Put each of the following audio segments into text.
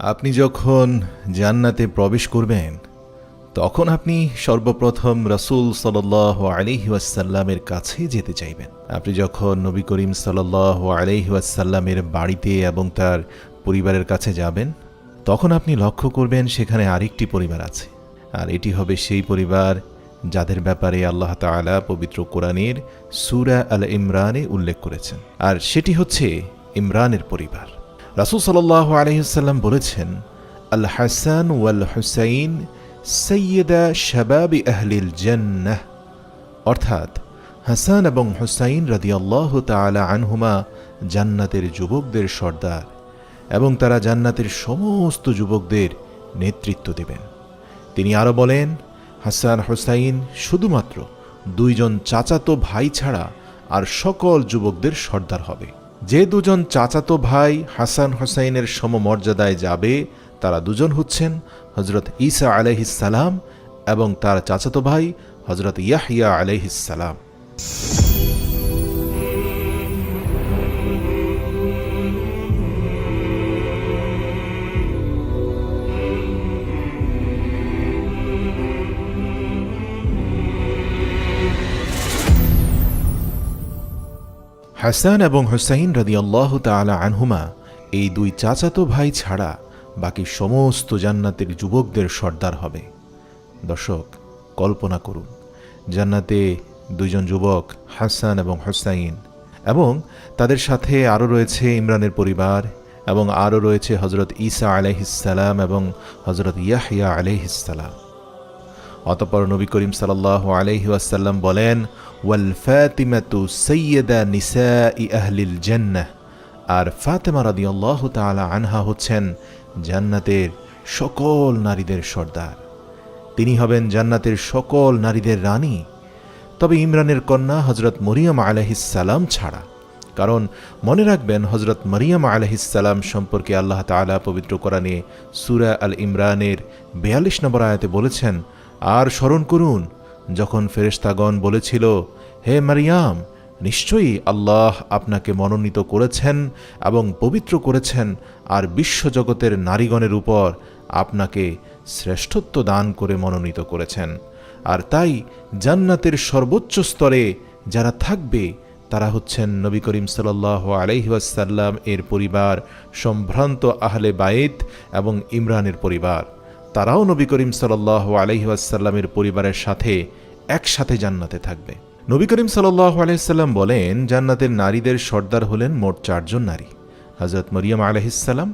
আপনি যখন জান্নাতে প্রবেশ করবেন তখন আপনি সর্বপ্রথম রাসূল সাল্লাল্লাহু আলাইহি ওয়াসাল্লামের কাছে যেতে চাইবেন। আপনি যখন নবী করিম সাল্লাল্লাহু আলাইহি ওয়াসাল্লামের বাড়িতে এবং তার পরিবারের কাছে যাবেন তখন আপনি লক্ষ্য করবেন সেখানে আরেকটি পরিবার আছে, আর এটি হবে সেই পরিবার যাদের ব্যাপারে আল্লাহ তাআলা পবিত্র কোরআনের সূরা আল ইমরানে উল্লেখ করেছেন, আর সেটি হচ্ছে ইমরানের পরিবার। রাসূল সাল্লাল্লাহু আলাইহি ওয়াসাল্লাম বলেছেন, আল হাসান ওয়াল হুসাইন সৈয়দা শাবাবি আহলিল জান্নাহ, অর্থাৎ হাসান এবং হুসাইন রাদিয়াল্লাহু তাআলা আনহুমা জান্নাতের যুবকদের সর্দার এবং তারা জান্নাতের সমস্ত যুবকদের নেতৃত্ব দেবেন। তিনি আরও বলেন, হাসান হুসাইন শুধুমাত্র দুইজন চাচাতো ভাই ছাড়া আর সকল যুবকদের সর্দার হবে। যে দুজন চাচাতো ভাই হাসান হুসাইনের সমমর্যাদায় যাবে তারা দুজন হচ্ছেন হযরত ঈসা আলাইহিস সালাম এবং তার চাচাতো ভাই হযরত ইয়াহইয়া আলাইহিস সালাম। হাসান এবং হুসাইন রাদিয়াল্লাহু তাআলা আনহুমা এই দুই চাচাতো ভাই ছাড়া বাকি সমস্ত জান্নাতের যুবকদের সর্দার হবে। দর্শক, কল্পনা করুন জান্নাতে দুইজন যুবক হাসান এবং হুসাইন, এবং তাদের সাথে আরও রয়েছে ইমরানের পরিবার এবং আরও রয়েছে হযরত ঈসা আলাইহিস সালাম এবং হযরত ইয়াহইয়া আলাইহিস সালাম। অতঃপর নবী করিম সাল্লাল্লাহু আলাইহি ওয়াসাল্লাম বলেন, ওয়াল ফাতিমাতু সাইয়্যিদা নিসাই আহলিল জান্নাহ, আর ফাতেমা রাদিয়াল্লাহু তাআলা আনহা হচ্ছেন জান্নাতের সকল নারীদের সর্দার। তিনি হবেন জান্নাতের সকল নারীদের রানী, তবে ইমরানের কন্যা হযরত মরিয়ম আলাইহিস সালাম ছাড়া। কারণ মনে রাখবেন, হযরত মরিয়ম আলাইহিস সালাম সম্পর্কে আল্লাহ তাআলা পবিত্র কোরআনে সূরা আল ইমরানের 42 নম্বর আয়াতে বলেছেন, আর স্মরণ করুন যখন ফেরেশতাগণ বলেছিল, হে মারিয়াম, নিশ্চয়ই আল্লাহ আপনাকে মনোনীত করেছেন এবং পবিত্র করেছেন, আর বিশ্বজগতের নারীগণের উপর আপনাকে শ্রেষ্ঠত্ব দান করে মনোনীত করেছেন। আর তাই জান্নাতের সর্বোচ্চ স্তরে যারা থাকবে তারা হচ্ছেন নবী করিম সাল্লাল্লাহু আলাইহি ওয়াসাল্লাম এর পরিবার, সম্ভ্রান্ত আহলে বাইত এবং ইমরানের পরিবার। তারাও নবী করিম সাল্লাল্লাহু আলাইহি ওয়াসাল্লামের পরিবারের সাথে একসাথে জান্নাতে থাকবে। নবী করিম সাল্লাল্লাহু আলাইহি ওয়াসাল্লাম বলেন, জান্নাতের নারীদের সর্দার হলেন মোট 4 জন নারী: হযরত মরিয়ম আলাইহিস সালাম,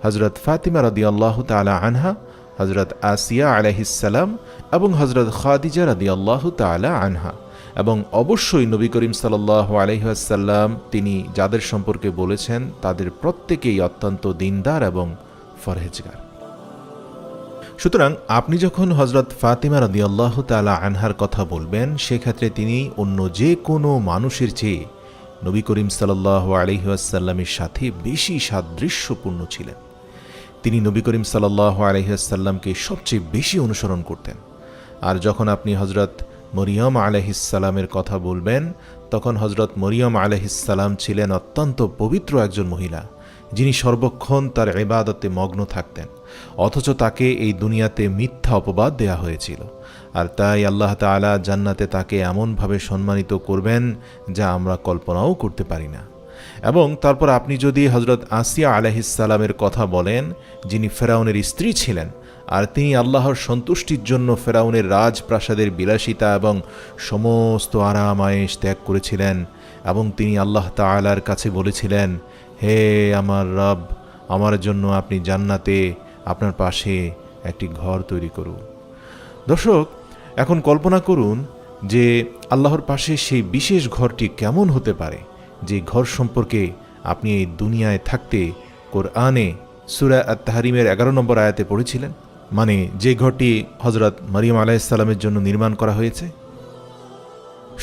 হযরত ফাতিমা রাদিয়াল্লাহু তাআলা আনহা, হযরত আসিয়া আলাইহিস সালাম এবং হযরত খাদিজা রাদিয়াল্লাহু তাআলা আনহা। এবং অবশ্যই নবী করিম সাল্লাল্লাহু আলাইহি ওয়াসাল্লাম তিনি যাদের সম্পর্কে বলেছেন তাদের প্রত্যেকেই অত্যন্ত দিনদার এবং ফরহেজগার। সুতরাং আপনি যখন হযরত ফাতিমা রাদিয়াল্লাহু তাআলা আনহার কথা বলবেন, সেক্ষেত্রে তিনি অন্য যে কোনো মানুষের চেয়ে নবী করিম সাল্লাল্লাহু আলাইহি ওয়াসাল্লামের সাথে বেশি সাদৃশ্যপূর্ণ ছিলেন। তিনি নবী করিম সাল্লাল্লাহু আলাইহি ওয়াসাল্লামকে সবচেয়ে বেশি অনুসরণ করতেন। আর যখন আপনি হযরত মরিয়ম আলাইহিস সালামের কথা বলবেন, তখন হযরত মরিয়ম আলাইহিস সালাম ছিলেন অত্যন্ত পবিত্র একজন মহিলা, যিনি সর্বক্ষণ তার ইবাদতে মগ্ন থাকতেন, অথচ তাকে এই দুনিয়াতে মিথ্যা অপবাদ দেয়া হয়েছিল। আর তাই আল্লাহ তাআলা জান্নাতে তাকে এমনভাবে সম্মানিত করবেন যা আমরা কল্পনাও করতে পারি না। এবং তারপর আপনি যদি হযরত আসিয়া আলাইহিস সালামের কথা বলেন, যিনি ফেরাউনের স্ত্রী ছিলেন, আর তিনি আল্লাহর সন্তুষ্টির জন্য ফেরাউনের রাজপ্রাসাদের বিলাসিতা এবং সমস্ত আরাম আয়েশ ত্যাগ করেছিলেন, এবং তিনি আল্লাহ তাআলার কাছে বলেছিলেন, হে আমার রব, আমার জন্য আপনি জান্নাতে আপনার পাশে একটি ঘর তৈরি করুন। দর্শক, এখন কল্পনা করুন যে আল্লাহর পাশে সেই বিশেষ ঘরটি কেমন হতে পারে, যে ঘর সম্পর্কে আপনি এই দুনিয়ায় থাকতে কোরআনে সূরা আত-তাহরিমের 11 নম্বর আয়াতে পড়েছিলেন, মানে যে ঘরটি হযরত মরিয়ম আলাইহিস সালামের জন্য নির্মাণ করা হয়েছে।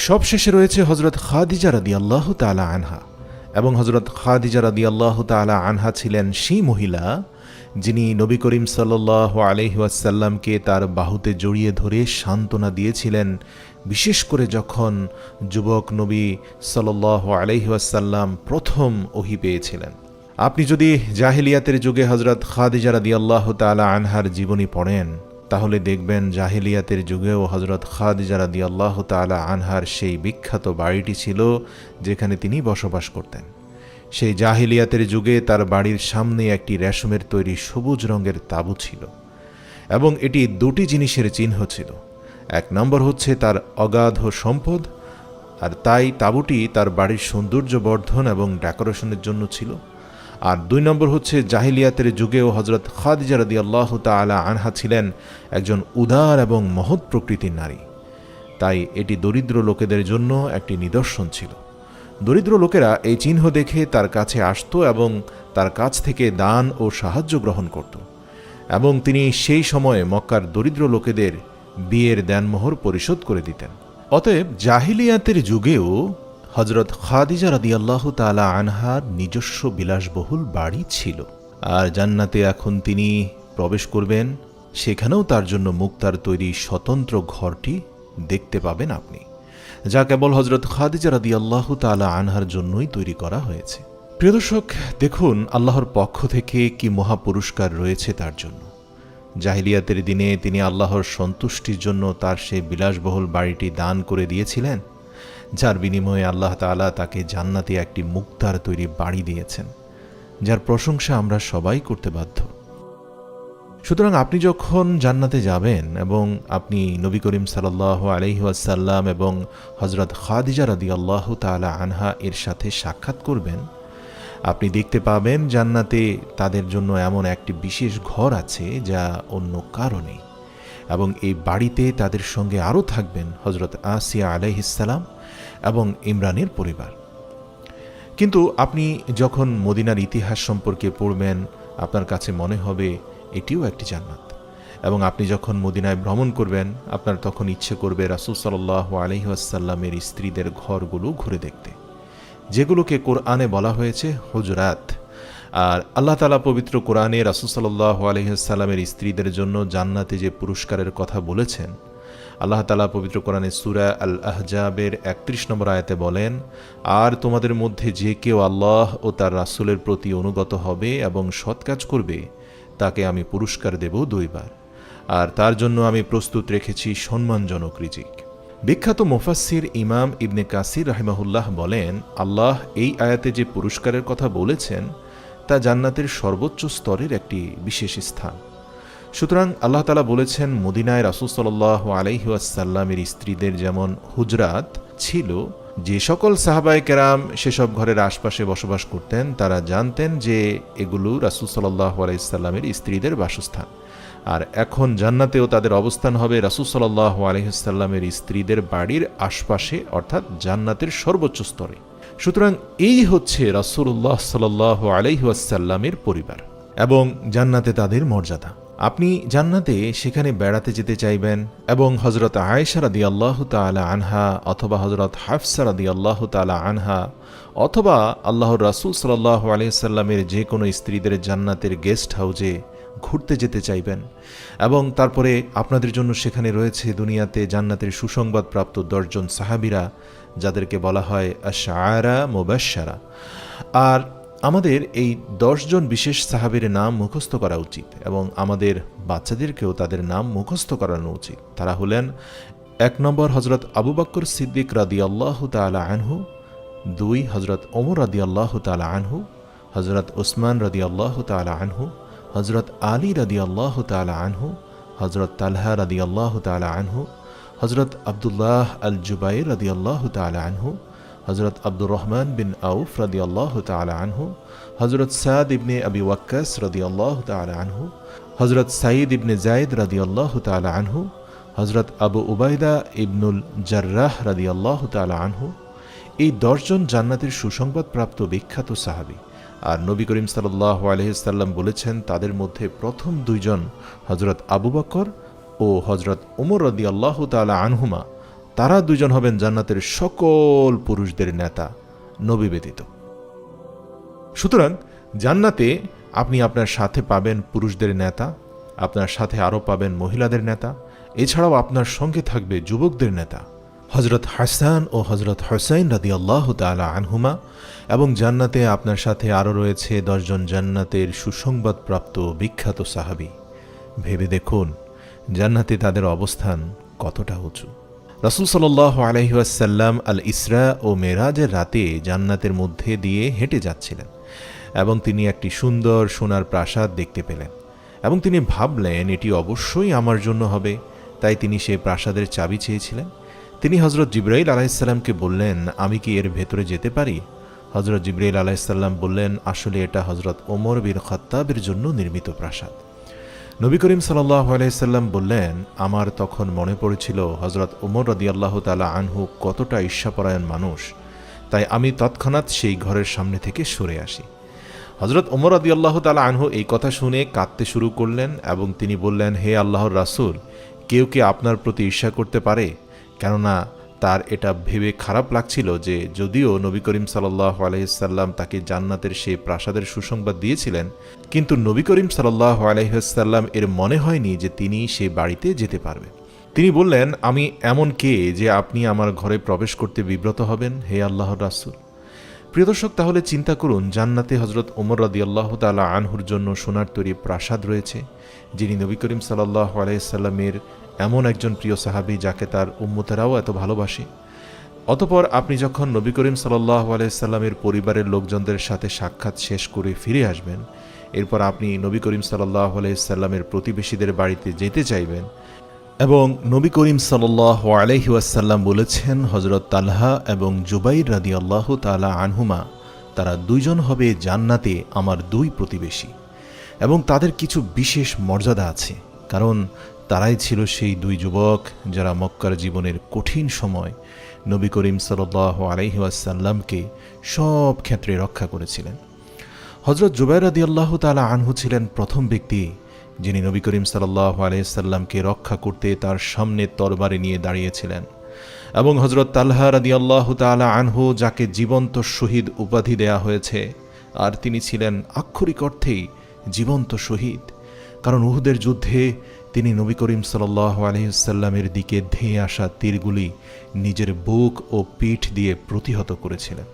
সবশেষে রয়েছে হযরত খাদিজা রাদিয়াল্লাহু তাআলা আনহা, এবং হযরত খাদিজা রাদিয়াল্লাহু তাআলা আনহা ছিলেন সেই মহিলা যিনি নবী করিম সাল্লাল্লাহু আলাইহি ওয়াসাল্লামকে তার বাহুতে জড়িয়ে ধরে সান্ত্বনা দিয়েছিলেন, বিশেষ করে যখন যুবক নবী সাল্লাল্লাহু আলাইহি ওয়াসাল্লাম প্রথম ওহী পেয়েছিলেন। আপনি যদি জাহিলিয়াতের যুগে হযরত খাদিজা রাদিয়াল্লাহু তাআলা আনহার জীবনী পড়েন, তাহলে দেখবেন জাহিলিয়াতের যুগেও হযরত খাদিজা রাদিয়াল্লাহু তাআলা আনহার সেই বিখ্যাত বাড়িটি ছিল যেখানে তিনি বসবাস করতেন। সেই জাহিলিয়াতের যুগে তার বাড়ির সামনে একটি রেশমের তৈরি সবুজ রঙের তাঁবু ছিল, এবং এটি দুটি জিনিসের চিহ্ন ছিল। এক নম্বর হচ্ছে তার অগাধ সম্পদ, আর তাই তাঁবুটি তার বাড়ির সৌন্দর্য বর্ধন এবং ডেকোরেশনের জন্য ছিল। আর দুই নম্বর হচ্ছে জাহিলিয়াতের যুগেও হযরত খাদিজা রাদিয়াল্লাহু তাআলা আনহা ছিলেন একজন উদার এবং মহৎ প্রকৃতির নারী, তাই এটি দরিদ্র লোকেদের জন্য একটি নিদর্শন ছিল। দরিদ্র লোকেরা এই চিহ্ন দেখে তার কাছে আসত এবং তার কাছ থেকে দান ও সাহায্য গ্রহণ করত, এবং তিনি সেই সময়ে মক্কার দরিদ্র লোকেদের বিয়ের দেনমোহর পরিশোধ করে দিতেন। অতএব জাহিলিয়াতের যুগেও হযরত খাদিজা রাদিয়াল্লাহু তাআলা আনহার নিজস্ব বিলাসবহুল বাড়ি ছিল, আর জান্নাতে এখন তিনি প্রবেশ করবেন, সেখানেও তার জন্য মুক্তার তৈরি স্বতন্ত্র ঘরটি দেখতে পাবেন আপনি, যা কেবল হযরত খাদিজা রাদিয়াল্লাহু তাআলা আনহার জন্যই তৈরি করা হয়েছে। প্রিয় দর্শক, দেখুন আল্লাহর পক্ষ থেকে কি মহা পুরস্কার রয়েছে তার জন্য। জাহিলিয়াতের দিনে তিনি আল্লাহর সন্তুষ্টির জন্য তার সেই বিলাসবহুল বাড়িটি দান করে দিয়েছিলেন, যার বিনিময়ে আল্লাহ তাআলা তাকে জান্নাতে একটি মুক্তার তৈরি বাড়ি দিয়েছেন, যার প্রশংসা আমরা সবাই করতে বাধ্য। সুতরাং আপনি যখন জান্নাতে যাবেন এবং আপনি নবী করিম সাল্লাল্লাহু আলাইহি ওয়াসাল্লাম এবং হযরত খাদিজা রাদিয়াল্লাহু তাআলা আনহা এর সাথে সাক্ষাৎ করবেন, আপনি দেখতে পাবেন জান্নাতে তাদের জন্য এমন একটি বিশেষ ঘর আছে যা অন্য কারো নেই, এবং এই বাড়িতে তাদের সঙ্গে আরও থাকবেন হযরত আসিয়া আলাইহিস সালাম এবং ইমরানের পরিবার। কিন্তু আপনি যখন মদিনার ইতিহাস সম্পর্কে পড়বেন, আপনার কাছে মনে হবে এটিও একটি জান্নাত, এবং আপনি যখন মদিনায় ভ্রমণ করবেন, আপনার তখন ইচ্ছে করবে রাসূল সাল্লাল্লাহু আলাইহি ওয়াসাল্লামের স্ত্রীদের ঘরগুলো ঘুরে দেখতে, যেগুলোকে কোরআনে বলা হয়েছে হুজরাত। আর আল্লাহ তাআলা পবিত্র কোরআনে রাসূল সাল্লাল্লাহু আলাইহি ওয়াসাল্লামের স্ত্রীদের জন্য জান্নাতে যে পুরস্কারের কথা বলেছেন, আল্লাহ তাআলা পবিত্র কোরআনে সূরা আল আহজাবের 31 নম্বর আয়াতে বলেন, আর তোমাদের মধ্যে যে কেউ আল্লাহ ও তার রাসূলের প্রতি অনুগত হবে এবং সৎ কাজ করবে, তাকে আমি পুরস্কার দেব 2 বার, আর তার জন্য আমি প্রস্তুত রেখেছি সম্মানজনক রিজিক। বিখ্যাত মুফাসসির ইমাম ইবনে কাসির রাহিমাহুল্লাহ বলেন, আল্লাহ এই আয়াতে যে পুরস্কারের কথা বলেছেন তা জান্নাতের সর্বোচ্চ স্তরের একটি বিশেষ স্থান। সুতরাং আল্লাহ তাআলা বলেছেন, মদিনায় রাসূল সাল্লাল্লাহু আলাইহি ওয়াসাল্লামের স্ত্রীদের যেমন হুজরাত ছিল, যে সকল সাহাবায়ে কেরাম সেসব ঘরের আশপাশে বসবাস করতেন তারা জানতেন যে এগুলো রাসূল সাল্লাল্লাহু আলাইহি ওয়াসাল্লামের স্ত্রীদের বাসস্থান, আর এখন জান্নাতেও তাদের অবস্থান হবে রাসূল সাল্লাল্লাহু আলাইহি ওয়াসাল্লামের স্ত্রীদের বাড়ির আশপাশে, অর্থাৎ জান্নাতের সর্বোচ্চ স্তরে। সুতরাং এই হচ্ছে রাসূলুল্লাহ সাল্লাল্লাহু আলাইহি ওয়াসাল্লামের পরিবার এবং জান্নাতে তাদের মর্যাদা। আপনি জান্নাতে সেখানে বেড়াতে যেতে চাইবেন এবং হযরত আয়েশা রাদিয়াল্লাহু তাআলা আনহা অথবা হযরত হাফসা রাদিয়াল্লাহু তাআলা আনহা অথবা আল্লাহর রাসূল সাল্লাল্লাহু আলাইহি ওয়াসাল্লামের যে কোনো স্ত্রীদের জান্নাতের গেস্ট হাউসে ঘুরতে যেতে চাইবেন, এবং তারপরে আপনাদের জন্য সেখানে রয়েছে দুনিয়াতে জান্নাতের সুসংবাদ প্রাপ্ত 10 জন সাহাবীরা, যাদেরকে বলা হয় আশআরা মুবাশশারা। আর আমাদের এই 10 জন বিশেষ সাহাবীর নাম মুখস্থ করা উচিত, এবং আমাদের বাচ্চাদেরকেও তাদের নাম মুখস্থ করানো উচিত। তারা হলেন 1 নম্বর হযরত আবু বকর সিদ্দিক রাদিয়াল্লাহু তাআলা আনহু, 2 হযরত ওমর রাদিয়াল্লাহু তাআলা আনহু, হযরত উসমান রাদিয়াল্লাহু তাআলা আনহু, হযরত আলী রাদিয়াল্লাহু তাআলা আনহু, হযরত তালহা রাদিয়াল্লাহু তাআলা আনহু, হযরত আব্দুল্লাহ আল জুবাইর রাদিয়াল্লাহু তাআলা আনহু, হযরত আব্দুর রহমান বিন আউফ রাদিয়াল্লাহু তাআলা আনহু, হযরত সাদ ইবনে আবি ওয়াক্কাস রাদিয়াল্লাহু তাআলা আনহু, হযরত সাঈদ ইবনে যায়েদ রাদিয়াল্লাহু তাআলা আনহু, হযরত আবু উবাইদা ইবনুল জাররাহ রাদিয়াল্লাহু তাআলা আনহু। এই 10 জন জান্নাতের সুসংবাদ প্রাপ্ত বিখ্যাত সাহাবী। আর নবী করিম সাল্লাল্লাহু আলাইহি ওয়াসাল্লাম বলেছেন, তাদের মধ্যে প্রথম 2 জন হযরত আবু বকর ও হযরত ওমর রাদিয়াল্লাহু তাআলা আনহুমা, তারা 2 জন হবেন জান্নাতের সকল পুরুষদের নেতা, নবী ব্যতীত। সুতরাং জান্নাতে আপনি আপনার সাথে পাবেন পুরুষদের নেতা, আপনার সাথে আরও পাবেন মহিলাদের নেতা, এছাড়াও আপনার সঙ্গে থাকবে যুবকদের নেতা। হজরত হাসান ও হজরত হুসাইন রাদিয়াল্লাহু তাআলা আনহুমা, এবং জান্নাতে আপনার সাথে আরও রয়েছে 10 জন জান্নাতের সুসংবাদপ্রাপ্ত বিখ্যাত সাহাবী। ভেবে দেখুন জান্নাতে তাদের অবস্থান কতটা উঁচু। রাসূল সাল্লাল্লাহু আলাইহি ওয়াসাল্লাম আল ইসরা ও মেরাজের রাতে জান্নাতের মধ্যে দিয়ে হেঁটে যাচ্ছিলেন এবং তিনি একটি সুন্দর সোনার প্রাসাদ দেখতে পেলেন এবং তিনি ভাবলেন এটি অবশ্যই আমার জন্য হবে, তাই তিনি সেই প্রাসাদের চাবি চেয়েছিলেন। তিনি হজরত জিবরাইল আলাইহিসসালামকে বললেন, আমি কি এর ভেতরে যেতে পারি? হজরত জিবরাইল আলাইহিসসালাম বললেন, আসলে এটা হজরত ওমর বিন খাত্তাবের জন্য নির্মিত প্রাসাদ। নবী করিম সাল্লাল্লাহু আলাইহি সাল্লাম বললেন, আমার তখন মনে পড়েছিল হজরত ওমর রাদিয়াল্লাহু তাআলা আনহু কতটা ঈর্ষাপরায়ণ মানুষ, তাই আমি তৎক্ষণাৎ সেই ঘরের সামনে থেকে সরে আসি। হজরত ওমর রাদিয়াল্লাহু তাআলা আনহু এই কথা শুনে কাঁদতে শুরু করলেন এবং তিনি বললেন, হে আল্লাহর রাসূল, কেউ কি আপনার প্রতি ঈর্ষা করতে পারে? কেননা তার এটা ভেবে খারাপ লাগছিল যে যদিও নবী করিম সাল্লাল্লাহু আলাইহি সাল্লাম তাকে জান্নাতের সেই প্রাসাদের সুসংবাদ দিয়েছিলেন, কিন্তু নবী করিম সাল্লাল্লাহু আলাইহি সাল্লাম এর মনে হয়নি যে তিনি সেই বাড়িতে যেতে পারবেন। তিনি বললেন, আমি এমন কে যে আপনি আমার ঘরে প্রবেশ করতে বিব্রত হবেন, হে আল্লাহর রাসূল? প্রিয় দর্শক, তাহলে চিন্তা করুন, জান্নাতে হজরত ওমর রাদিয়াল্লাহু তাআলা আনহুর জন্য সোনার তৈরি প্রাসাদ রয়েছে, যিনি নবী করিম সাল্লাল্লাহু আলাইহি সাল্লামের এমন একজন প্রিয় সাহাবী যাকে তার উম্মতেরাও এত ভালোবাসে। অতঃপর আপনি যখন নবী করিম সাল্লাল্লাহু আলাইহি সাল্লামের পরিবারের লোকজনদের সাথে সাক্ষাৎ শেষ করে ফিরে আসবেন, এরপর আপনি নবী করিম সাল্লাল্লাহু আলাইহি সাল্লামের প্রতিবেশীদের বাড়িতে যেতে চাইবেন এবং নবী করিম সাল্লাল্লাহু আলাইহি ওয়াসাল্লাম বলেছেন হযরত তালহা এবং জুবাইর রাদিয়াল্লাহু তাআলা আনহুমা, তারা দুইজন হবে জান্নাতে আমার দুই প্রতিবেশী এবং তাদের কিছু বিশেষ মর্যাদা আছে, কারণ তারাই ছিল সেই দুই যুবক যারা মক্কার জীবনের কঠিন সময় নবী করিম সাল্লাল্লাহু আলাইহি ওয়াসাল্লামকে সব ক্ষেত্রে রক্ষা করেছিলেন। হযরত জুবাইর রাদিয়াল্লাহু তাআলা আনহু ছিলেন প্রথম ব্যক্তি যিনি নবী করিম সাল্লাল্লাহু আলাইহি সাল্লামকে রক্ষা করতে তার সামনে তরবারি নিয়ে দাঁড়িয়েছিলেন, এবং হযরত তালহা রাদিয়াল্লাহু তাআলা আনহু যাকে জীবন্ত শহীদ উপাধি দেয়া হয়েছে, আর তিনি ছিলেন আক্ষরিক অর্থেই জীবন্ত শহীদ, কারণ উহুদের যুদ্ধে তিনি নবী করিম সাল্লাল্লাহু আলাইহি সাল্লামের দিকে ধেয়ে আসা তীরগুলি নিজের বুক ও পিঠ দিয়ে প্রতিহত করেছিলেন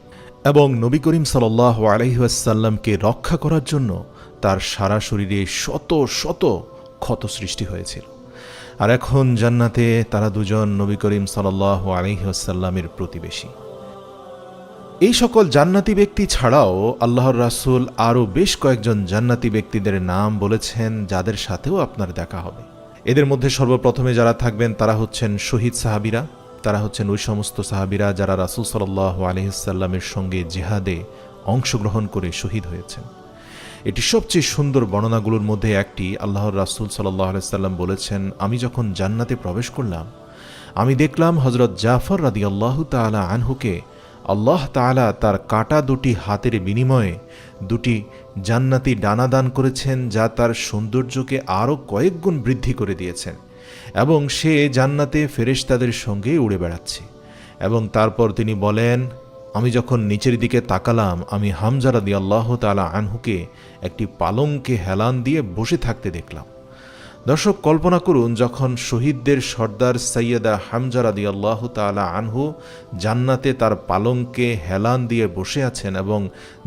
এবং নবী করিম সাল্লাল্লাহু আলাইহি ওয়াসাল্লামকে রক্ষা করার জন্য তার সারা শরীরে শত শত ক্ষত সৃষ্টি হয়েছিল। আর এখন জান্নাতে তারা দুজন নবী করিম সাল্লাল্লাহু আলাইহি ওয়াসাল্লামের প্রতিবেশী। এই সকল জান্নাতি ব্যক্তি ছাড়াও আল্লাহর রাসূল আরও বেশ কয়েকজন জান্নাতি ব্যক্তিদের নাম বলেছেন যাদের সাথেও আপনার দেখা হবে। এদের মধ্যে সর্বপ্রথমে যারা থাকবেন তারা হচ্ছেন শহীদ সাহাবীরা। তারা হচ্ছেন ওই সমস্ত সাহাবীরা যারা রাসূল সাল্লাল্লাহু আলাইহি ওয়াসাল্লামের সঙ্গে জিহাদে অংশগ্রহণ করে শহীদ হয়েছেন। এটি সবচেয়ে সুন্দর বর্ণনাগুলোর মধ্যে একটি। আল্লাহর রাসূল সাল্লাল্লাহু আলাইহি ওয়াসাল্লাম বলেছেন, আমি যখন জান্নাতে প্রবেশ করলাম, আমি দেখলাম হযরত জাফর রাদিয়াল্লাহু তাআলা আনহুকে আল্লাহ তাআলা তার কাটা দুটি হাতের বিনিময়ে দুটি জান্নাতি ডানা দান করেছেন, যা তার সৌন্দর্যকে আরও কয়েক গুণ বৃদ্ধি করে দিয়েছেন, এবং সে জান্নাতে ফেরেশতাদের সঙ্গে উড়ে বেড়াচ্ছে। এবং তারপর তিনি বলেন, আমি যখন নিচের দিকে তাকালাম, আমি হামজা রাদিয়াল্লাহু তাআলা আনহুকে একটি পালঙ্কে হেলান দিয়ে বসে থাকতে দেখলাম। দর্শক, কল্পনা করুন, যখন শহীদদের সর্দার সৈয়দা হামজা রাদিয়াল্লাহু তাআলা আনহু জান্নাতে তার পালঙ্কে হেলান দিয়ে বসে আছেন এবং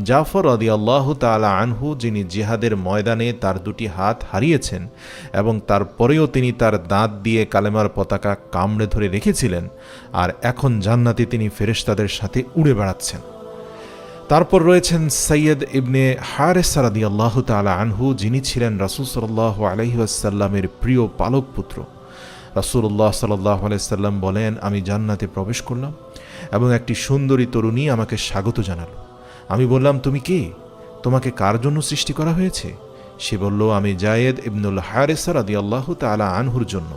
জাফর রাদিয়াল্লাহু তাআলা আনহু, যিনি জিহাদের ময়দানে তার দুটি হাত হারিয়েছেন এবং তারপরেও তিনি তার দাঁত দিয়ে কালেমার পতাকা কামড়ে ধরে রেখেছিলেন, আর এখন জান্নাতে তিনি ফেরেশতাদের সাথে উড়ে বেড়াচ্ছেন। তারপর রয়েছেন সৈয়দ ইবনে হারেসা রাদিয়াল্লাহু তাআলা আনহু, যিনি ছিলেন রাসূল সাল্লাল্লাহু আলাইহি ওয়াসাল্লামের প্রিয় পালক পুত্র। রাসূলুল্লাহ সাল্লাল্লাহু আলাইহি ওয়াসাল্লাম বলেন, আমি জান্নাতে প্রবেশ করলাম এবং একটি সুন্দরী তরুণী আমাকে স্বাগত জানালো। আমি বললাম, তুমি কে? তোমাকে কার জন্য সৃষ্টি করা হয়েছে? সে বলল, আমি যায়েদ ইবনুল হারেসা রাদিয়াল্লাহু তাআলা আনহুর জন্য।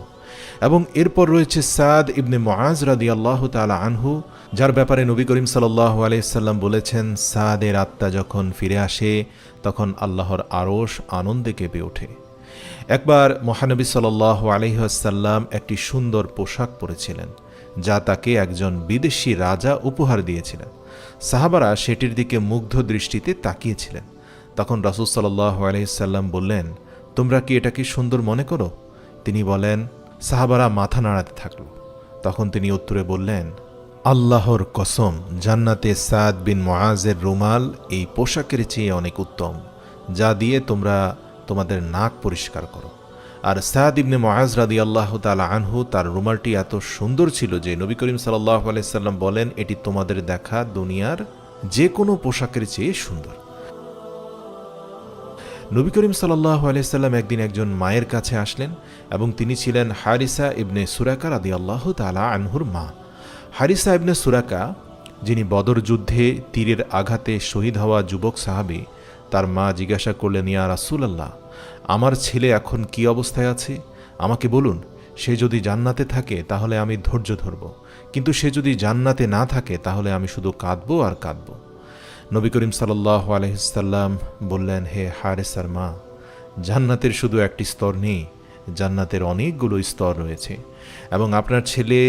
এবং এরপর রয়েছে সাদ ইবনে মুআজ রাদিয়াল্লাহু তাআলা আনহু, যার ব্যাপারে নবী করিম সাল্লাল্লাহু আলাইহি সাল্লাম বলেছেন, সাদের আত্মা যখন ফিরে আসে তখন আল্লাহর আরশ আনন্দে কেঁপে ওঠে। একবার মহানবী সাল্লাল্লাহু আলাইহি ওয়াসাল্লাম একটি সুন্দর পোশাক পরেছিলেন, যা তাকে একজন বিদেশি রাজা উপহার দিয়েছিলেন। সাহাবারা সেটির দিকে মুগ্ধ দৃষ্টিতে তাকিয়েছিলেন। তখন রাসূল সাল্লাল্লাহু আলাইহি সাল্লাম বললেন, তোমরা কি এটাকে সুন্দর মনে করো? তিনি বলেন, সাহাবারা মাথা নাড়াতে থাকল। তখন তিনি উত্তরে বললেন, আল্লাহর কসম, জান্নাতে সাদ বিন মুআজের রুমাল এই পোশাকের চেয়ে অনেক উত্তম, যা দিয়ে তোমরা তোমাদের নাক পরিষ্কার করো। আর সাদ ইবনে মুআজ রাদিয়াল্লাহু তাআলা আনহু, তার রুমালটি এত সুন্দর ছিল যে নবী করিম সাল্লাল্লাহু আলাইহি সাল্লাম বলেন, এটি তোমাদের দেখা দুনিয়ার যে কোনো পোশাকের চেয়ে সুন্দর। নবী করিম সাল্লাল্লাহু আলাইহি সাল্লাম একদিন একজন মায়ের কাছে আসলেন এবং তিনি ছিলেন হারিসা ইবনে সুরাকা রাদিয়াল্লাহু তাআলা আনহুর মা। হারিসা ইবনে সুরাকা, যিনি বদর যুদ্ধে তীরের আঘাতে শহীদ হওয়া যুবক সাহাবী, তার মা জিজ্ঞাসা করলেন, ইয়া রাসূলুল্লাহ, আমার ছেলে এখন কি অবস্থায় আছে? আমাকে বলুন। সে যদি জান্নাতে থাকে তাহলে আমি ধৈর্য ধরব, কিন্তু সে যদি জান্নাতে না থাকে তাহলে আমি শুধু কাঁদব আর কাঁদব। নবী করিম সাল্লাল্লাহু আলাইহি সাল্লাম বললেন, হে হারিসার মা, জান্নাতের শুধু একটি স্তর নেই, জান্নাতের অনেকগুলো স্তর রয়েছে, এবং আপনার ছেলে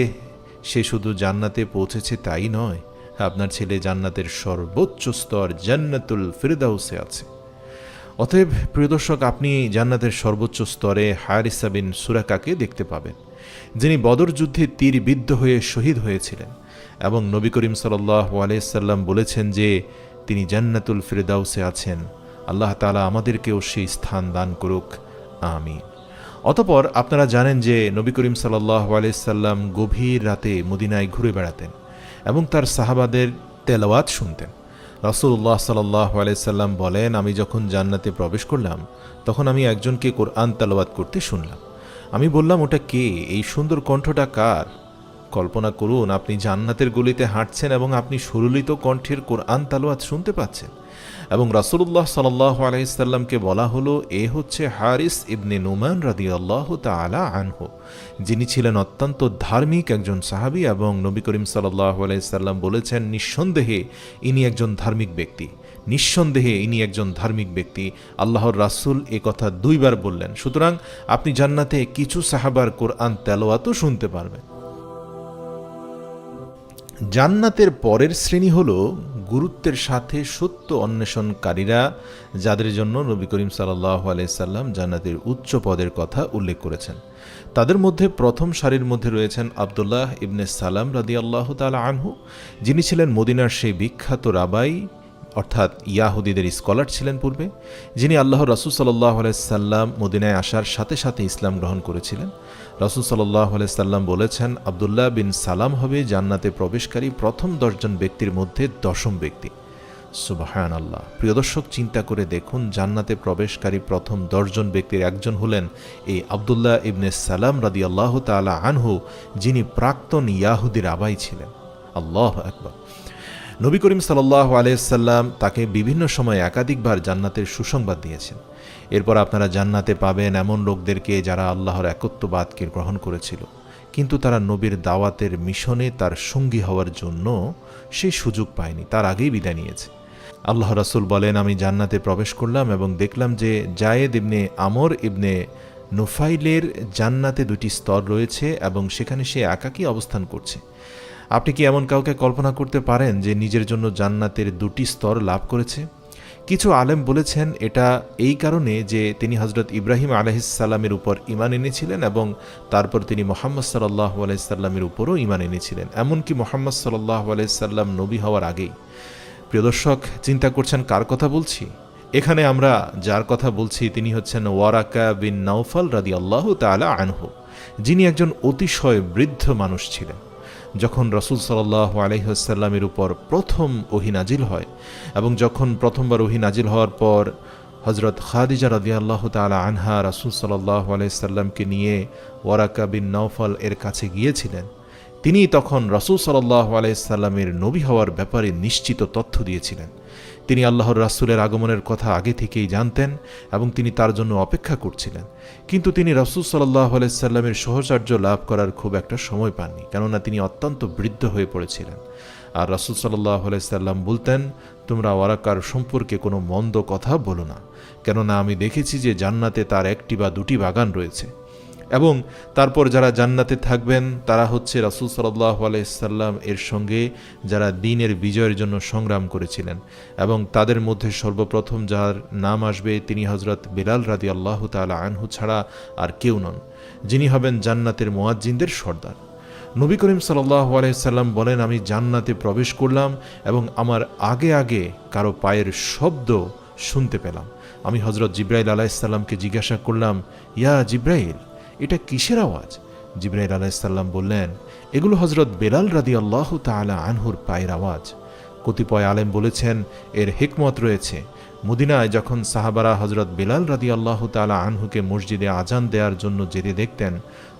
সে শুধু জান্নাতে পৌঁছেছে তাই নয়, আপনার ছেলে জান্নাতের সর্বোচ্চ স্তর জান্নাতুল ফিরদাউসে আছে। অতএব প্রিয় দর্শক, আপনি জান্নাতের সর্বোচ্চ স্তরে হারিসা বিন সুরাকাকে দেখতে পাবেন, যিনি বদর যুদ্ধে তীরবিদ্ধ হয়ে শহীদ হয়েছিলেন, এবং নবী করিম সাল্লাল্লাহু আলাইহি সাল্লাম বলেছেন যে তিনি জান্নাতুল ফিরদাউসে আছেন। আল্লাহ তাআলা আমাদেরকেও সেই স্থান দান করুক, আমিন। অতঃপর আপনারা জানেন যে নবী করিম সাল্লাল্লাহু আলাইহি সাল্লাম গভীর রাতে মদিনায় ঘুরে বেড়াতেন এবং তার সাহাবাদের তেলাওয়াত শুনতেন। রাসূলুল্লাহ সাল্লাল্লাহু আলাইহি সাল্লাম বলেন, আমি যখন জান্নাতে প্রবেশ করলাম তখন আমি একজনকে কোরআন তেলাওয়াত করতে শুনলাম। আমি বললাম, ওটা কে? এই সুন্দর কণ্ঠটা কার? কল্পনা করুন, আপনি জান্নাতের গলিতে হাঁটছেন এবং আপনি সুললিত কণ্ঠের কোরআন তেলাওয়াত শুনতে পাচ্ছেন। এবং রাসূলুল্লাহ সাল্লাল্লাহু আলাইহি সাল্লামকে বলা হলো, এ হচ্ছে হারিস ইবনে নুমান রাদিয়াল্লাহু তাআলা আনহু, যিনি ছিলেন অত্যন্ত ধার্মিক একজন সাহাবী, এবং নবী করিম সাল্লাল্লাহু আলাইহি সাল্লাম বলেছেন, নিঃসন্দেহে ইনি একজন ধার্মিক ব্যক্তি, নিঃসন্দেহে ইনি একজন ধার্মিক ব্যক্তি। আল্লাহর রাসূল এ কথা 2 বার বললেন। সুতরাং আপনি জান্নাতে কিছু সাহাবার কোরআন তেলাওয়াতও শুনতে পারবেন। জান্নাতের পরের শ্রেণী হল গুরুত্বের সাথে সত্য অন্বেষণকারীরা, যাদের জন্য নবী করিম সাল্লাল্লাহু আলাইহি সাল্লাম জান্নাতের উচ্চ পদের কথা উল্লেখ করেছেন। তাদের মধ্যে প্রথম সারির মধ্যে রয়েছেন আব্দুল্লাহ ইবনে সালাম রাদিয়াল্লাহু তাআলা আনহু, যিনি ছিলেন মদিনার সেই বিখ্যাত রাবাই, অর্থাৎ ইয়াহুদীদের স্কলার ছিলেন পূর্বে, যিনি আল্লাহর রাসূল সাল্লাল্লাহু আলাইহি সাল্লাম মদিনায় আসার সাথে সাথে ইসলাম গ্রহণ করেছিলেন। রাসূল সাল্লাল্লাহু আলাইহি সাল্লাম বলেছেন, আব্দুল্লাহ বিন সালাম হবে জান্নাতে প্রবেশকারী প্রথম 10 জন ব্যক্তির মধ্যে 10ম ব্যক্তি। সুবহানাল্লাহ। প্রিয় দর্শক, চিন্তা করে দেখুন, জান্নাতে প্রবেশকারী প্রথম 10 জন ব্যক্তির একজন হলেন এই আব্দুল্লাহ ইবনে সালাম রাদিয়াল্লাহু তাআলা আনহু, যিনি প্রাক্তন ইয়াহুদীর আবাই ছিলেন। আল্লাহু আকবার। নবী করিম সাল্লাল্লাহু আলাইহি সাল্লাম তাকে বিভিন্ন সময় একাধিকবার জান্নাতের সুসংবাদ দিয়েছেন। এরপর আপনারা জান্নাতে পাবেন এমন লোকদেরকে যারা আল্লাহর একত্ববাদকে গ্রহণ করেছিল, কিন্তু তারা নবীর দাওয়াতের মিশনে তার সঙ্গী হওয়ার জন্য সেই সুযোগ পায়নি, তার আগেই বিদায় নিয়েছে। আল্লাহ রাসূল বলেন, আমি জান্নাতে প্রবেশ করলাম এবং দেখলাম যে জায়েদ ইবনে আমর ইবনে নুফাইলের জান্নাতে 2টি স্তর রয়েছে এবং সেখানে সে একাকী অবস্থান করছে। আপনি কি এমন কাউকে কল্পনা করতে পারেন যে নিজের জন্য জান্নাতের 2টি স্তর লাভ করেছে? কিছু আলেম বলেছেন এটা এই কারণে যে তিনি হযরত ইব্রাহিম আলাইহিস সালামের উপর ঈমান এনেছিলেন এবং তারপর তিনি মুহাম্মদ সাল্লাল্লাহু আলাইহি সাল্লামের উপরও ঈমান এনেছিলেন, এমনকি মুহাম্মদ সাল্লাল্লাহু আলাইহি সাল্লাম নবী হওয়ার আগেই। প্রিয় দর্শক, চিন্তা করছেন কার কথা বলছি? এখানে আমরা যার কথা বলছি তিনি হচ্ছেন ওয়ারাকা বিন নাওফাল রাদিয়াল্লাহু তাআলা আনহু, যিনি একজন অতিশয় বৃদ্ধ মানুষ ছিলেন। যখন রাসূল সাল্লাল্লাহু আলাইহি ওয়াসাল্লামের উপর প্রথম ওহী নাজিল হয় এবং যখন প্রথমবার ওহী নাজিল হওয়ার পর হযরত খাদিজা রাদিয়াল্লাহু তাআলা আনহা রাসূল সাল্লাল্লাহু আলাইহি সাল্লামকে নিয়ে ওয়ারাকা বিন নাওফাল এর কাছে গিয়েছিলেন, তিনি তখন রাসূল সাল্লাল্লাহু আলাইহি সাল্লামের নবী হওয়ার ব্যাপারে নিশ্চিত তথ্য দিয়েছিলেন। তিনি আল্লাহর রাসূলের আগমনের কথা আগে থেকেই জানতেন এবং তিনি তার জন্য অপেক্ষা করছিলেন, কিন্তু তিনি রাসূল সাল্লাল্লাহু আলাইহি সাল্লামের সহচর্য লাভ করার খুব একটা সময় পাননি, কেননা তিনি অত্যন্ত বৃদ্ধ হয়ে পড়েছিলেন। আর রাসূল সাল্লাল্লাহু আলাইহি সাল্লাম বলতেন, তোমরা ওয়ারাকার সম্পর্কে কোনো মন্দ কথা বলো না, কেননা আমি দেখেছি যে জান্নাতে তার 1টি বা 2টি বাগান রয়েছে, এবং তারপর যারা জান্নাতে থাকবেন তারা হচ্ছে রাসূল সাল্লাল্লাহু আলাইহি সাল্লাম এর সঙ্গে যারা দ্বীনের বিজয়ের জন্য সংগ্রাম করেছিলেন, এবং তাদের মধ্যে সর্বপ্রথম যার নাম আসবে তিনি হযরত বিলাল রাদিয়াল্লাহু তাআলা আনহু ছাড়া আর কেউ নন, যিনি হবেন জান্নাতের মুয়াজ্জিনদের সর্দার। নবী করিম সাল্লাল্লাহু আলাইহি সাল্লাম বলেন, আমি জান্নাতে প্রবেশ করলাম এবং আমার আগে আগে কারো পায়ের শব্দ শুনতে পেলাম। আমি হযরত জিবরাইল আলাইহিস সালামকে জিজ্ঞাসা করলাম, ইয়া জিবরাইল, এটা কিসের আওয়াজ? জিবরাইল আলাইহিস সালাম বললেন, এগুলো হযরত বেলাল রাদিয়াল্লাহু তাআলা আনহুর পায়ের আওয়াজ। কতিপয় আলেম বলেছেন এর হিকমত রয়েছে। মদিনায় যখন সাহাবারা হযরত বেলাল রাদিয়াল্লাহু তাআলা আনহুকে মসজিদে আজান দেওয়ার জন্য যেতে দেখতেন,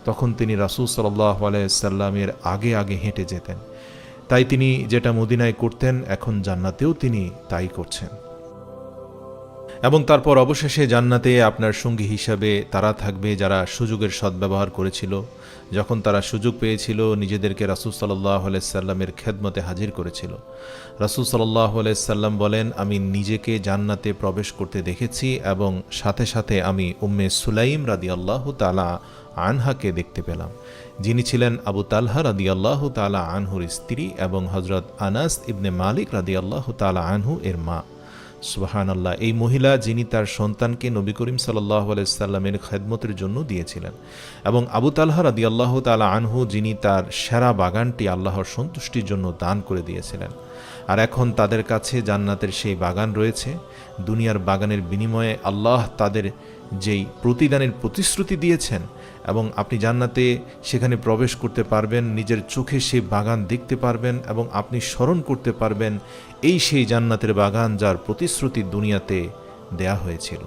তখন তিনি রাসূল সাল্লাল্লাহু আলাইহি সাল্লামের আগে আগে হেঁটে যেতেন। তাই তিনি যেটা মদিনায় করতেন, এখন জান্নাতেও তিনি তাই করছেন। এবং তারপর অবশেষে জান্নাতে আপনার সঙ্গী হিসাবে তারা থাকবে যারা সুযোগের সদ্ব্যবহার করেছিল, যখন তারা সুযোগ পেয়েছিল নিজেদেরকে রাসূল সাল্লাল্লাহু আলাইহি সাল্লামের খেদমতে হাজির করেছিল। রাসূল সাল্লাল্লাহু আলাইহি সাল্লাম বলেন, আমি নিজেকে জান্নাতে প্রবেশ করতে দেখেছি এবং সাথে সাথে আমি উম্মে সুলাইম রাদিয়াল্লাহু তাআলা আনহাকে দেখতে পেলাম, যিনি ছিলেন আবু তালহা রাদিয়াল্লাহু তাআলা আনহুর স্ত্রী এবং হযরত আনাস ইবনে মালিক রাদিয়াল্লাহু তাআলা আনহু এর মা। সুবহানাল্লাহ, এই মহিলা যিনি তার সন্তানকে নবী করিম সাল্লাল্লাহু আলাইহি সাল্লামের খেদমতের জন্য দিয়েছিলেন, এবং আবু তালহা রাদিয়াল্লাহু তাআলা আনহু যিনি তার সেরা বাগানটি আল্লাহর সন্তুষ্টির জন্য দান করে দিয়েছিলেন। আর এখন তাদের কাছে জান্নাতের সেই বাগান রয়েছে। দুনিয়ার বাগানের বিনিময়ে আল্লাহ তাদের যেই প্রতিদানের প্রতিশ্রুতি দিয়েছেন, এবং আপনি জান্নাতে সেখানে প্রবেশ করতে পারবেন, নিজের চোখে সেই বাগান দেখতে পারবেন এবং আপনি স্মরণ করতে পারবেন এই সেই জান্নাতের বাগান যার প্রতিশ্রুতি দুনিয়াতে দেয়া হয়েছিল।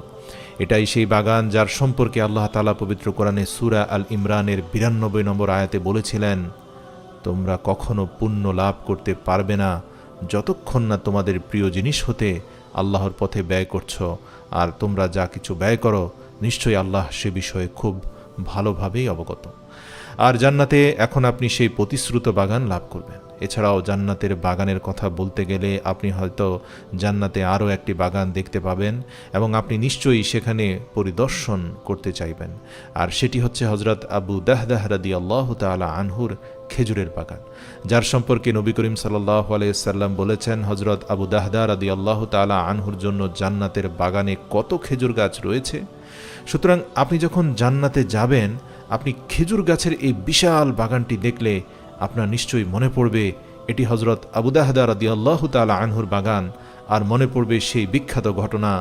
এটাই সেই বাগান যার সম্পর্কে আল্লাহ তাআলা পবিত্র কোরআনে সূরা আল ইমরানের 92 নম্বর আয়াতে বলেছিলেন, তোমরা কখনো পুণ্য লাভ করতে পারবে না যতক্ষণ না তোমাদের প্রিয় জিনিস হতে আল্লাহর পথে ব্যয় করছো, আর তোমরা যা কিছু ব্যয় করো নিশ্চয়ই আল্লাহ সে বিষয়ে খুব ভালোভাবেই অবগত। আর জান্নাতে এখন আপনি সেই প্রতিশ্রুত বাগান লাভ করবেন। এছাড়াও জান্নাতের বাগানের কথা বলতে গেলে আপনি হয়তো জান্নাতে আরও একটি বাগান দেখতে পাবেন এবং আপনি নিশ্চয়ই সেখানে পরিদর্শন করতে চাইবেন। আর সেটি হচ্ছে হযরত আবু দাহদাহ রাদিয়াল্লাহু তাআলা আনহুর খেজুরের বাগান, যার সম্পর্কে নবী করিম সাল্লাল্লাহু আলাইহি সাল্লাম বলেছেন, হযরত আবু দাহদাহ রাদিয়াল্লাহু তাআলা আনহুর জন্য জান্নাতের বাগানে কত খেজুর গাছ রয়েছে। সুতরাং আপনি যখন জান্নাতে যাবেন, আপনি খেজুর গাছের এই বিশাল বাগানটি দেখলে আপনার নিশ্চয়ই মনে পড়বে এটি হযরত আবু দাহদাহ রাদিয়াল্লাহু তাআলা আনহুর বাগান। আর মনে পড়বে সেই বিখ্যাত ঘটনা,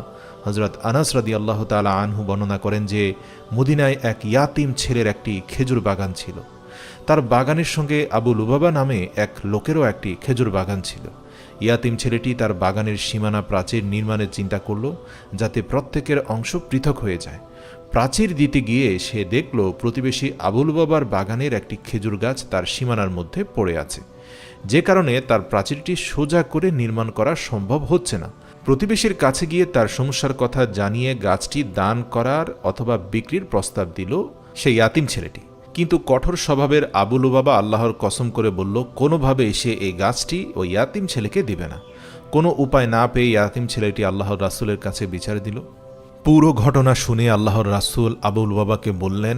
হযরত আনাস রাদিয়াল্লাহু তাআলা আনহু বর্ণনা করেন যে মদিনায় এক ইয়াতিম ছেলের একটি খেজুর বাগান ছিল। তার বাগানের সঙ্গে আবু লুবাবা নামে এক লোকেরও একটি খেজুর বাগান ছিল। ইয়াতিম ছেলেটি তার বাগানের সীমানা প্রাচীর নির্মাণের চিন্তা করল, যাতে প্রত্যেকের অংশ পৃথক হয়ে যায়। প্রাচীর দিতে গিয়ে সে দেখল প্রতিবেশী আবু লুবাবার বাগানের একটি খেজুর গাছ তার সীমানার মধ্যে পড়ে আছে, যে কারণে তার প্রাচীরটি সোজা করে নির্মাণ করা সম্ভব হচ্ছে না। প্রতিবেশীর কাছে গিয়ে তার সমস্যার কথা জানিয়ে গাছটি দান করার অথবা বিক্রির প্রস্তাব দিল সেই ইয়াতিম ছেলেটি। কিন্তু কঠোর স্বভাবের আবু লুবাবা আল্লাহর কসম করে বলল, কোনোভাবে সে এই গাছটি ওই ইয়াতিম ছেলেকে দিবে না। কোনো উপায় না পেয়ে ইয়াতিম ছেলেটি আল্লাহর রাসূলের কাছে বিচার দিল। পুরো ঘটনা শুনে আল্লাহর রাসূল আবু লুবাবাকে বললেন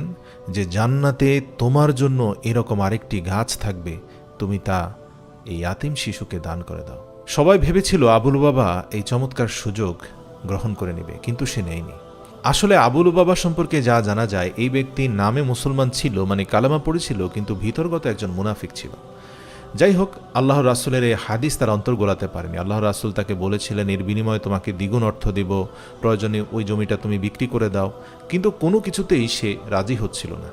যে জান্নাতে তোমার জন্য এরকম আরেকটি গাছ থাকবে, তুমি তা এই ইয়াতিম শিশুকে দান করে দাও। সবাই ভেবেছিল আবু লুবাবা এই চমৎকার সুযোগ গ্রহণ করে নেবে, কিন্তু সে নেয়নি। আসলে আবু লুবাবা সম্পর্কে যা জানা যায়, এই ব্যক্তি নামে মুসলমান ছিল, মানে কালেমা পড়েছিল, কিন্তু ভিতরগত একজন মুনাফিক ছিল। যাই হোক, আল্লাহর রাসূলের এই হাদিস তার অন্তর গোলাতে পারেনি। আল্লাহর রাসূল তাকে বলেছিলেন, এর বিনিময়ে তোমাকে দ্বিগুণ অর্থ দেব, প্রয়োজনে ওই জমিটা তুমি বিক্রি করে দাও, কিন্তু কোনো কিছুতেই সে রাজি হচ্ছিল না।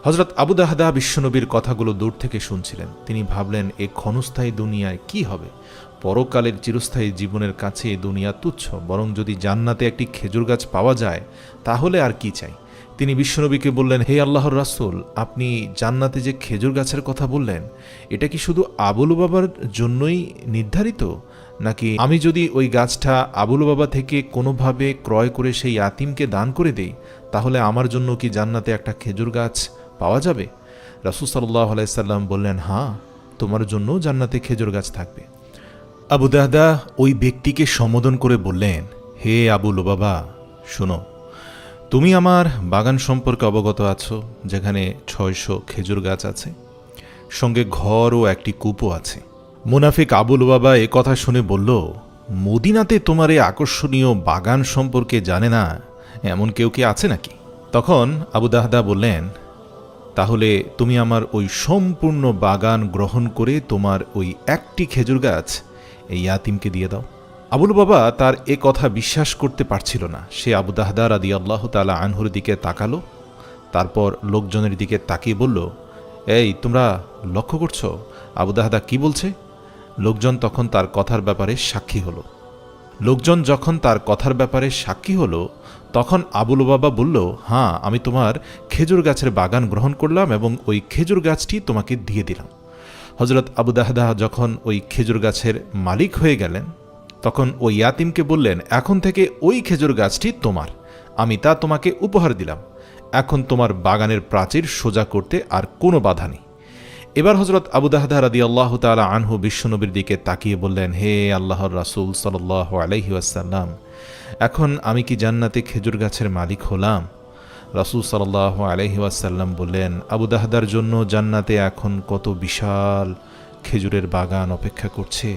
হযরত আবু দাহদাহ বিশ্বনবীর কথাগুলো দূর থেকে শুনছিলেন। তিনি ভাবলেন, এ ক্ষণস্থায়ী দুনিয়ায় কি হবে? পরকালের চিরস্থায়ী জীবনের কাছে এ দুনিয়া তুচ্ছ, বরং যদি জান্নাতে একটি খেজুর গাছ পাওয়া যায় তাহলে আর কি চাই। তিনি বিশ্বনবীকে বললেন, হে আল্লাহর রাসূল, আপনি জান্নাতে যে খেজুর গাছের কথা বললেন, এটা কি শুধু আবু লুবাবার জন্যই নির্ধারিত, নাকি আমি যদি ওই গাছটা আবু লুবাবা থেকে কোনোভাবে ক্রয় করে সেই ইয়াতিমকে দান করে দেই, তাহলে আমার জন্য কি জান্নাতে একটা খেজুর গাছ পাওয়া যাবে? রাসূল সাল্লাল্লাহু আলাইহি সাল্লাম বললেন, হ্যাঁ, তোমার জন্য জান্নাতে খেজুর গাছ থাকবে। আবু দাহদাহ ওই ব্যক্তিকে সম্বোধন করে বললেন, হে আবু লুবাবা, শোনো, তুমি আমার বাগান সম্পর্কে অবগত আছো, যেখানে 600 খেজুর গাছ আছে, সঙ্গে ঘর ও একটি কূপও আছে। মুনাফিক আবু লুবাবা এ কথা শুনে বলল, মদিনাতে তোমার এই আকর্ষণীয় বাগান সম্পর্কে জানে না এমন কেউ কি আছে নাকি? তখন আবু দাহদাহ বললেন, তাহলে তুমি আমার ওই সম্পূর্ণ বাগান গ্রহণ করে তোমার ওই একটি খেজুর গাছ এই ইয়াতিমকে দিয়ে দাও। আবুল বাবা তার এ কথা বিশ্বাস করতে পারছিল না। সে আবু দাহদা রাদিয়াল্লাহু তাআলা আনহুর দিকে তাকালো, তারপর লোকজনের দিকে তাকিয়ে বলল, এই তোমরা লক্ষ্য করছো আবু দাহদা কি বলছে? লোকজন তখন তার কথার ব্যাপারে সাক্ষী হলো। তখন আবুল বাবা বলল, হ্যাঁ, আমি তোমার খেজুর গাছের বাগান গ্রহণ করলাম এবং ওই খেজুর গাছটি তোমাকে দিয়ে দিলাম। হযরত আবু দাহদা যখন ওই খেজুর গাছের মালিক হয়ে গেলেন, তখন ওই ইয়াতিমকে বললেন, এখন থেকে ওই খেজুর গাছটি তোমার, আমি তা তোমাকে উপহার দিলাম। এখন তোমার বাগানের প্রাচীর সোজা করতে আর কোনো বাধা নেই। এবার হযরত আবু দাহদা রাদিয়াল্লাহু তাআলা আনহু বিশ্বনবীর দিকে তাকিয়ে বললেন, হে আল্লাহর রাসূল সাল্লাল্লাহু আলাইহি ওয়াসাল্লাম, এখন আমি কি জান্নাতে খেজুর গাছের মালিক হলাম? রাসূল সাল্লাল্লাহু আলাইহি ওয়াসাল্লাম বললেন, আবু দাহদার জন্য জান্নাতে এখন কত বিশাল খেজুরের বাগান অপেক্ষা করছে।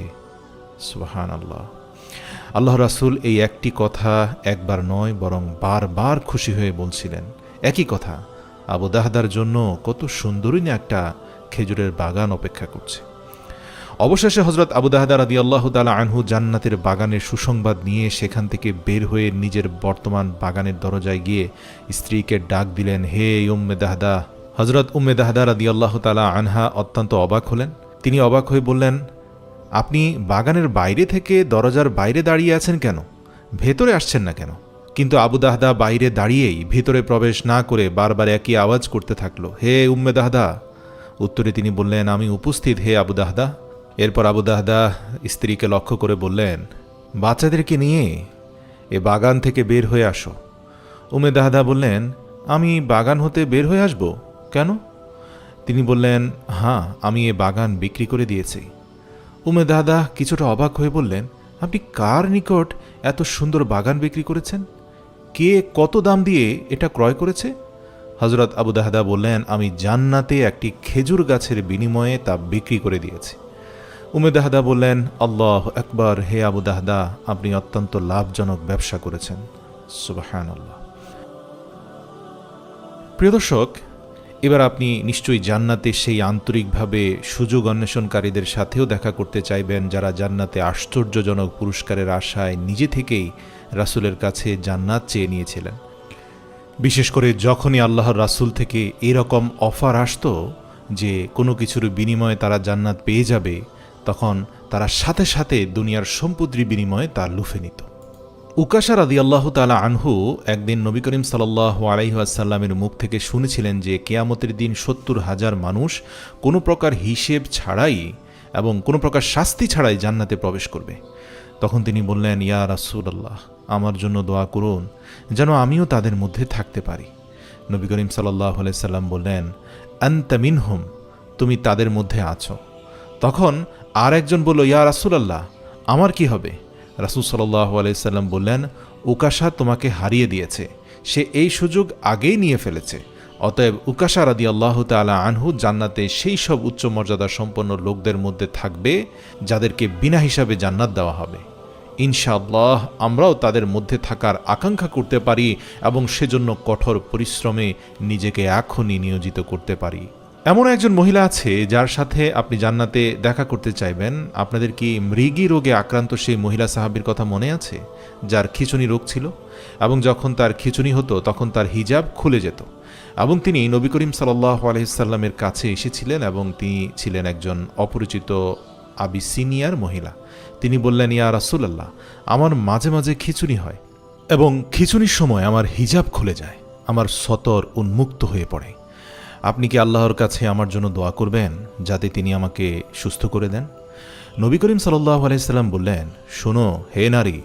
সুবহানাল্লাহ। আল্লাহর রাসূল এই একটি কথা একবার নয় বরং বারবার খুশি হয়ে বলছিলেন। একই কথা, আবু দাহদার জন্য কত সুন্দরী একটা খেজুরের বাগান অপেক্ষা করছে। অবশেষে হযরত আবু দাহদা রাদিয়াল্লাহু তাআলা আনহু জান্নাতের বাগানের সুসংবাদ নিয়ে সেখান থেকে বের হয়ে নিজের বর্তমান বাগানের দরজায় গিয়ে স্ত্রীকে ডাক দিলেন, হে উম্মে দাহদা। হযরত উম্মে দাহদা রাদিয়াল্লাহু তাআলা আনহা অত্যন্ত অবাক হলেন। তিনি অবাক হয়ে বললেন, আপনি বাগানের বাইরে থেকে দরজার বাইরে দাঁড়িয়ে আছেন কেন? ভেতরে আসছেন না কেন? কিন্তু আবু দাহদা বাইরে দাঁড়িয়েই ভেতরে প্রবেশ না করে বারবার একই আওয়াজ করতে থাকলো, হে উম্মে দাহদা। উত্তরে তিনি বললেন, আমি উপস্থিত হে আবু দাহদা। এরপর আবু দাহদা স্ত্রীকে লক্ষ্য করে বললেন, বাচ্চাদেরকে নিয়ে এ বাগান থেকে বের হয়ে আসো। উম্মে দাহদা বললেন, আমি বাগান হতে বের হয়ে আসব কেন? তিনি বললেন, হ্যাঁ, আমি এ বাগান বিক্রি করে দিয়েছি। উম্মে দাহদা কিছুটা অবাক হয়ে বললেন, আপনি কার নিকট এত সুন্দর বাগান বিক্রি করেছেন? কে কত দাম দিয়ে এটা ক্রয় করেছে? হযরত আবু দাহদা বললেন, আমি জান্নাতে একটি খেজুর গাছের বিনিময়ে তা বিক্রি করে দিয়েছি। উম্মে দাহদা বললেন, আল্লাহু আকবার, হে আবু দাহদা, আপনি অত্যন্ত লাভজনক ব্যবসা করেছেন। সুবহানাল্লাহ। প্রিয় দর্শক, এবার আপনি নিশ্চয়ই জান্নাতে সেই আন্তরিকভাবে সুযোগ অন্বেষণকারীদের সাথেও দেখা করতে চাইবেন যারা জান্নাতে আশ্চর্যজনক পুরস্কারের আশায় নিজে থেকেই রাসূলের কাছে জান্নাত চেয়ে নিয়েছিলেন। বিশেষ করে যখনই আল্লাহর রাসূল থেকে এরকম অফার আসতো যে কোনো কিছুর বিনিময়ে তারা জান্নাত পেয়ে যাবে, তখন তারা সাথে সাথে দুনিয়ার সম্পত্তির বিনিময়ে তা লুফে নিত। উকাশা রাদিয়াল্লাহু তাআলা আনহু একদিন নবী করিম সাল্লাল্লাহু আলাইহি ওয়াসাল্লামের মুখ থেকে শুনেছিলেন যে কিয়ামতের দিন ৭০,০০০ মানুষ কোনো প্রকার হিসেব ছাড়াই এবং কোনো প্রকার শাস্তি ছাড়াই জান্নাতে প্রবেশ করবে। তখন তিনি বললেন, ইয়া রাসূলুল্লাহ, আমার জন্য দোয়া করুন যেন আমিও তাদের মধ্যে থাকতে পারি। নবী করিম সাল্লাল্লাহু আলাইহি সাল্লাম বললেন, আনতা মিনহুম, তুমি তাদের মধ্যে আছো। তখন আর একজন বলল, ইয়া রাসূলুল্লাহ, আমার কি হবে? রাসূল সাল্লাল্লাহু আলাইহি সাল্লাম বললেন, উকাশা তোমাকে হারিয়ে দিয়েছে, সে এই সুযোগ আগেই নিয়ে ফেলেছে। অতএব উকাশা রাদিয়াল্লাহু তাআলা আনহু জান্নাতে সেই সব উচ্চ মর্যাদা সম্পন্ন লোকদের মধ্যে থাকবে যাদেরকে বিনা হিসাবে জান্নাত দেওয়া হবে। ইনশাআল্লাহ আমরাও তাদের মধ্যে থাকার আকাঙ্ক্ষা করতে পারি এবং সেজন্য কঠোর পরিশ্রমে নিজেকে এখনই নিয়োজিত করতে পারি। এমন একজন মহিলা আছে যার সাথে আপনি জান্নাতে দেখা করতে চাইবেন। আপনাদের কি মৃগী রোগে আক্রান্ত সেই মহিলা সাহাবীর কথা মনে আছে, যার খিঁচুনি রোগ ছিল এবং যখন তার খিঁচুনি হতো তখন তার হিজাব খুলে যেত এবং তিনি নবী করিম সাল্লাল্লাহু আলাইহি সাল্লামের কাছে এসেছিলেন এবং তিনি ছিলেন একজন অপরিচিত আবিসিনিয়ার মহিলা। তিনি বললেন, ইয়া রাসূলুল্লাহ, আমার মাঝে মাঝে খিঁচুনি হয় এবং খিঁচুনির সময় আমার হিজাব খুলে যায়, আমার সতর উন্মুক্ত হয়ে পড়ে। আপনি কি আল্লাহর কাছে আমার জন্য দোয়া করবেন যাতে তিনি আমাকে সুস্থ করে দেন? নবী করিম সাল্লাল্লাহু আলাইহি সাল্লাম বললেন, শোনো হে নারী,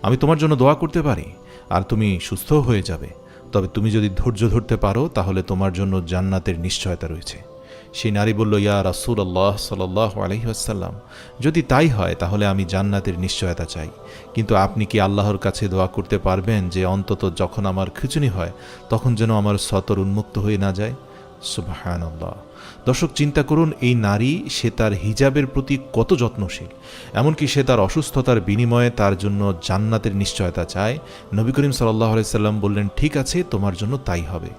আমি তোমার জন্য দোয়া করতে পারি আর তুমি সুস্থ হয়ে যাবে, তবে তুমি যদি ধৈর্য ধরতে পারো তাহলে তোমার জন্য জান্নাতের নিশ্চয়তা রয়েছে। সেই নারী বলল, ইয়া রাসূলুল্লাহ সাল্লাল্লাহু আলাইহি ওয়াসাল্লাম, যদি তাই হয় তাহলে আমি জান্নাতের নিশ্চয়তা চাই, কিন্তু আপনি কি আল্লাহর কাছে দোয়া করতে পারবেন যে অন্তত যখন আমার খিঁচুনি হয় তখন যেন আমার সতর উন্মুক্ত হয়ে না যায়? সুবহানাল্লাহ। দর্শক, চিন্তা করুন, এই নারী, সে তার হিজাবের প্রতি কত যত্নশীল। এমনকি সে তার অসুস্থতার বিনিময়ে তার জন্য জান্নাতের নিশ্চয়তা চায়। নবী করিম সাল্লাল্লাহু আলাইহি সাল্লাম বললেন, ঠিক আছে, তোমার জন্য তাই হবে।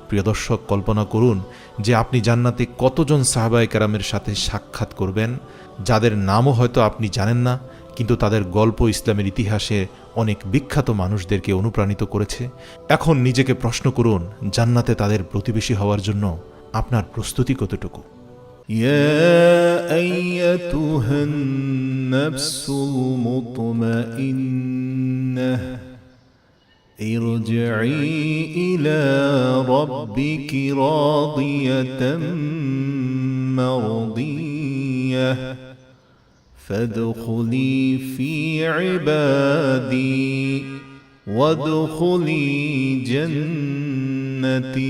প্রিয় দর্শক, কল্পনা করুন যে আপনি জান্নাতে কতজন সাহাবায়ে কেরামের সাথে সাক্ষাৎ করবেন, যাদের নামও হয়তো আপনি জানেন না, কিন্তু তাদের গল্প ইসলামের ইতিহাসে অনেক বিখ্যাত মানুষদেরকে অনুপ্রাণিত করেছে। এখন নিজেকে প্রশ্ন করুন, জান্নাতে তাদের প্রতিবেশী হওয়ার জন্য আপনার প্রস্তুতি কতটুকু? يا أيتها النفس المطمئنة ارجعي إلى ربك راضية مرضية فادخلي في عبادي وادخلي جنتي